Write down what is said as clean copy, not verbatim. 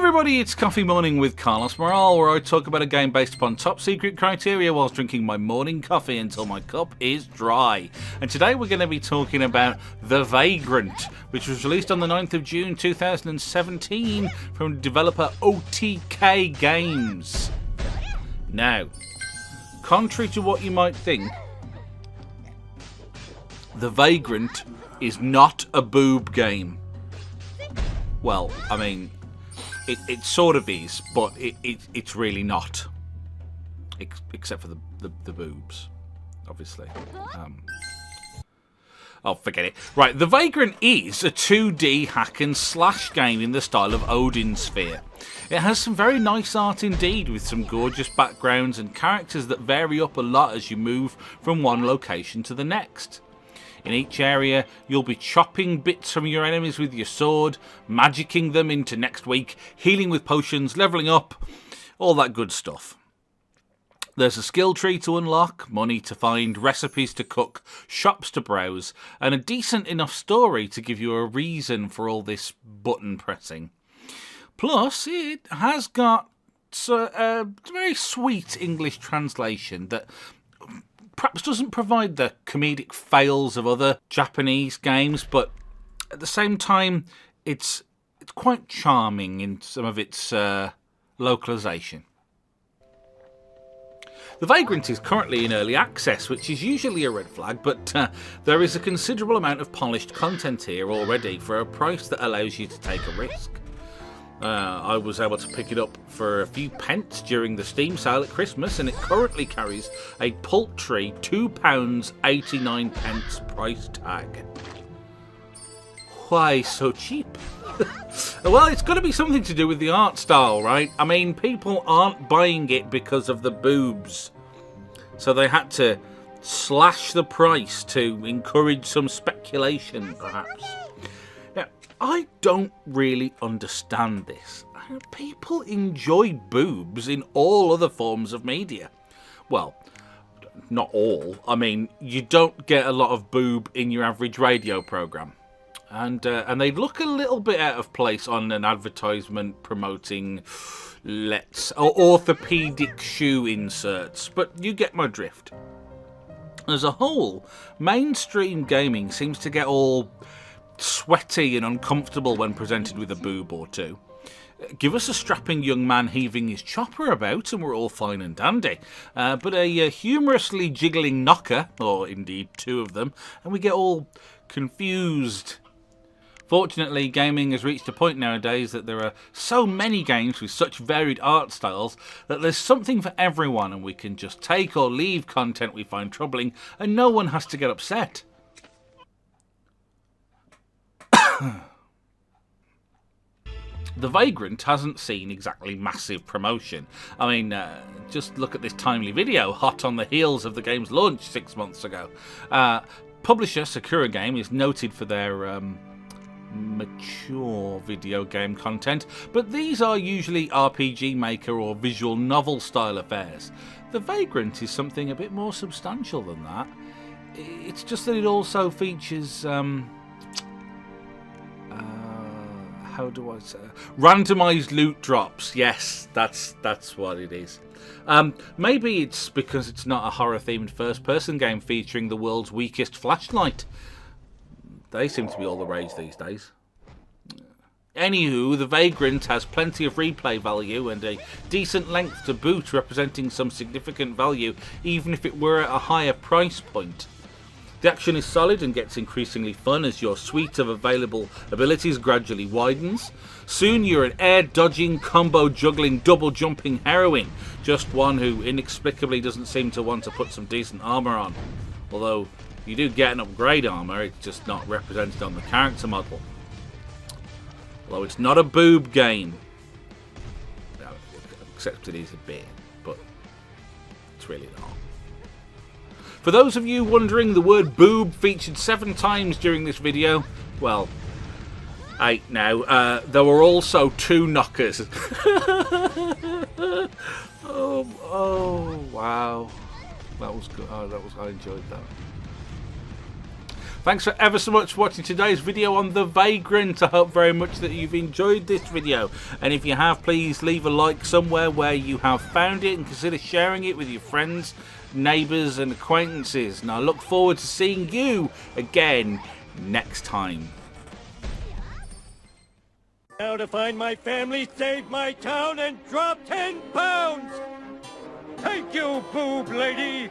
everybody, it's Coffee Morning with Carlos Morale, where I talk about a game based upon top secret criteria whilst drinking my morning coffee until my cup is dry. And today we're going to be talking about The Vagrant, which was released on the 9th of June 2017 from developer OTK Games. Now, contrary to what you might think, The Vagrant is not a boob game. Well, I mean, it sort of is, but it's really not. Except for the boobs, obviously. Oh, forget it. Right, The Vagrant is a 2D hack and slash game in the style of Odin Sphere. It has some very nice art indeed, with some gorgeous backgrounds and characters that vary up a lot as you move from one location to the next. In each area, you'll be chopping bits from your enemies with your sword, magicking them into next week, healing with potions, levelling up, all that good stuff. There's a skill tree to unlock, money to find, recipes to cook, shops to browse, and a decent enough story to give you a reason for all this button pressing. Plus, it has got a very sweet English translation that perhaps doesn't provide the comedic fails of other Japanese games, but at the same time, it's quite charming in some of its localization. The Vagrant is currently in early access, which is usually a red flag, but there is a considerable amount of polished content here already for a price that allows you to take a risk. I was able to pick it up for a few pence during the Steam sale at Christmas, and it currently carries a paltry £2.89 price tag. Why so cheap? Well, it's got to be something to do with the art style, right? I mean, people aren't buying it because of the boobs, so they had to slash the price to encourage some speculation, perhaps. Now, I don't really understand this. People enjoy boobs in all other forms of media. Well, not all. I mean, you don't get a lot of boob in your average radio programme. And they look a little bit out of place on an advertisement promoting orthopedic shoe inserts, but you get my drift. As a whole, mainstream gaming seems to get all sweaty and uncomfortable when presented with a boob or two. Give us a strapping young man heaving his chopper about and we're all fine and dandy. But a humorously jiggling knocker, or indeed two of them, and we get all confused. Fortunately, gaming has reached a point nowadays that there are so many games with such varied art styles that there's something for everyone, and we can just take or leave content we find troubling and no one has to get upset. The Vagrant hasn't seen exactly massive promotion. I mean, just look at this timely video, hot on the heels of the game's launch 6 months ago. Publisher SakuraGame is noted for their mature video game content, but these are usually RPG Maker or visual novel style affairs. The Vagrant is something a bit more substantial than that. It's just that it also features how do I say? Randomized loot drops. Yes, that's what it is. Maybe it's because it's not a horror-themed first-person game featuring the world's weakest flashlight. They seem to be all the rage these days. Anywho, The Vagrant has plenty of replay value and a decent length to boot, representing some significant value, even if it were at a higher price point. The action is solid and gets increasingly fun as your suite of available abilities gradually widens. Soon you're an air-dodging, combo-juggling, double-jumping heroine, just one who inexplicably doesn't seem to want to put some decent armour on. Although you do get an upgrade armour, it's just not represented on the character model. Although it's not a boob game. Except it is a bit, but it's really not. For those of you wondering, the word boob featured 7 times during this video. Well, 8 now. There were also 2 knockers. oh wow. That was good. I enjoyed that. Thanks for ever so much for watching today's video on The Vagrant. I hope very much that you've enjoyed this video. And if you have, please leave a like somewhere where you have found it and consider sharing it with your friends, neighbours and acquaintances. And I look forward to seeing you again next time. Now to find my family, save my town, and drop 10 pounds! Thank you, boob lady!